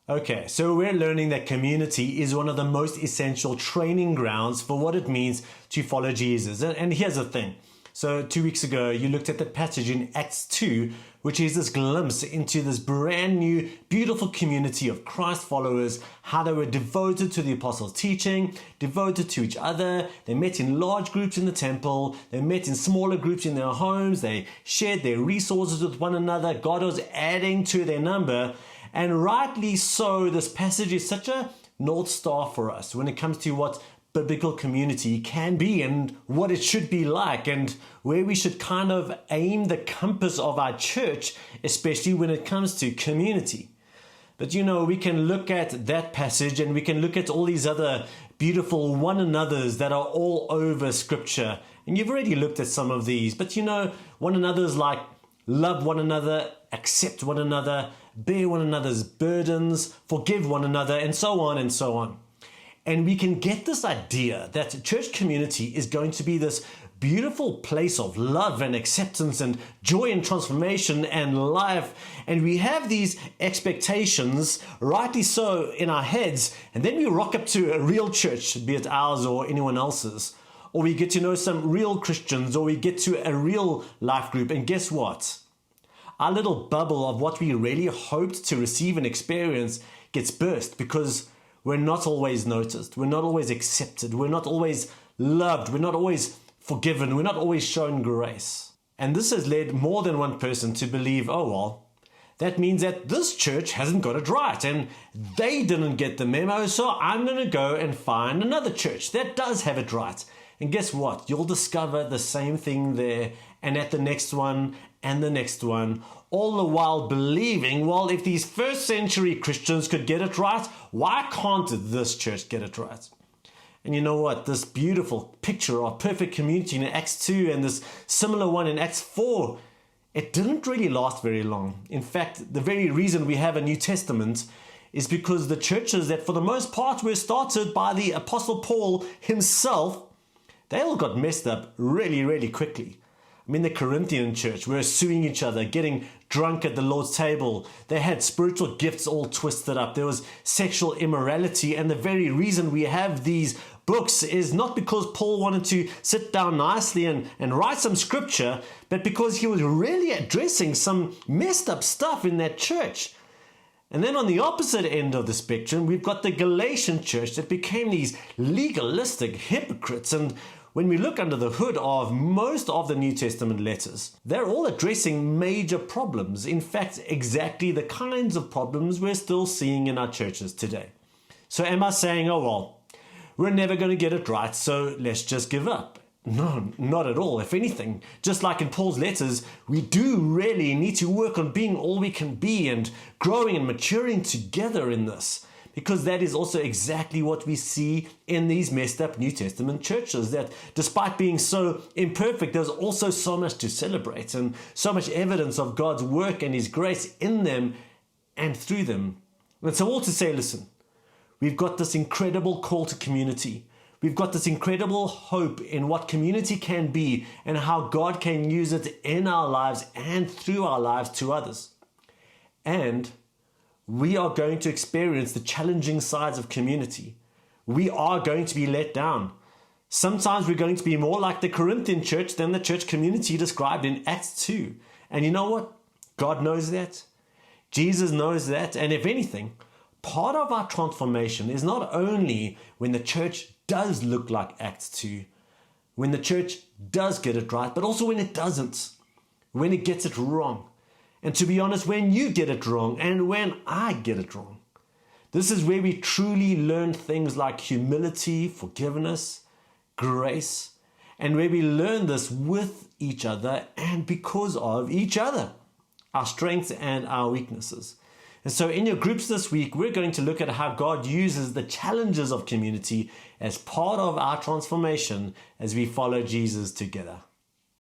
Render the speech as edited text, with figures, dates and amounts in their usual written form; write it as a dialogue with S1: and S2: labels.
S1: Okay, so we're learning that community is one of the most essential training grounds for what it means to follow Jesus. And here's the thing. So 2 weeks ago, you looked at that passage in Acts 2, which is this glimpse into this brand new, beautiful community of Christ followers, how they were devoted to the apostles' teaching, devoted to each other. They met in large groups in the temple. They met in smaller groups in their homes. They shared their resources with one another. God was adding to their number. And rightly so, this passage is such a North Star for us when it comes to what biblical community can be and what it should be like, and where we should kind of aim the compass of our church, especially when it comes to community. But we can look at that passage and we can look at all these other beautiful one another's that are all over Scripture. And you've already looked at some of these, but one another's like love one another, accept one another, bear one another's burdens, forgive one another, and so on and so on. And we can get this idea that church community is going to be this beautiful place of love and acceptance and joy and transformation and life. And we have these expectations, rightly so, in our heads. And then we rock up to a real church, be it ours or anyone else's. Or we get to know some real Christians, or we get to a real life group. And guess what? Our little bubble of what we really hoped to receive and experience gets burst, because we're not always noticed. We're not always accepted. We're not always loved. We're not always forgiven. We're not always shown grace. And this has led more than one person to believe, oh, well, that means that this church hasn't got it right and they didn't get the memo, so I'm going to go and find another church that does have it right. And guess what? You'll discover the same thing there and at the next one and the next one, all the while believing, well, if these first century Christians could get it right, why can't this church get it right? And you know what? This beautiful picture of perfect community in Acts 2 and this similar one in Acts 4, it didn't really last very long. In fact, the very reason we have a New Testament is because the churches that for the most part were started by the Apostle Paul himself, they all got messed up really, really quickly. I mean, the Corinthian church were suing each other, getting drunk at the Lord's table. They had spiritual gifts all twisted up. There was sexual immorality. And the very reason we have these books is not because Paul wanted to sit down nicely and write some scripture, but because he was really addressing some messed up stuff in that church. And then on the opposite end of the spectrum, we've got the Galatian church that became these legalistic hypocrites. And when we look under the hood of most of the New Testament letters, they're all addressing major problems. In fact, exactly the kinds of problems we're still seeing in our churches today. So am I saying, oh, well, we're never going to get it right, so let's just give up? No, not at all. If anything, just like in Paul's letters, we do really need to work on being all we can be and growing and maturing together in this. Because that is also exactly what we see in these messed up New Testament churches, that despite being so imperfect, there's also so much to celebrate and so much evidence of God's work and His grace in them and through them. And so all to say, listen, we've got this incredible call to community. We've got this incredible hope in what community can be and how God can use it in our lives and through our lives to others. And we are going to experience the challenging sides of community. We are going to be let down. Sometimes we're going to be more like the Corinthian church than the church community described in Acts 2. And you know what? God knows that. Jesus knows that. And if anything, part of our transformation is not only when the church does look like Acts 2, when the church does get it right, but also when it doesn't, when it gets it wrong. And to be honest, when you get it wrong and when I get it wrong, this is where we truly learn things like humility, forgiveness, grace, and where we learn this with each other and because of each other, our strengths and our weaknesses. And so in your groups this week, we're going to look at how God uses the challenges of community as part of our transformation as we follow Jesus together.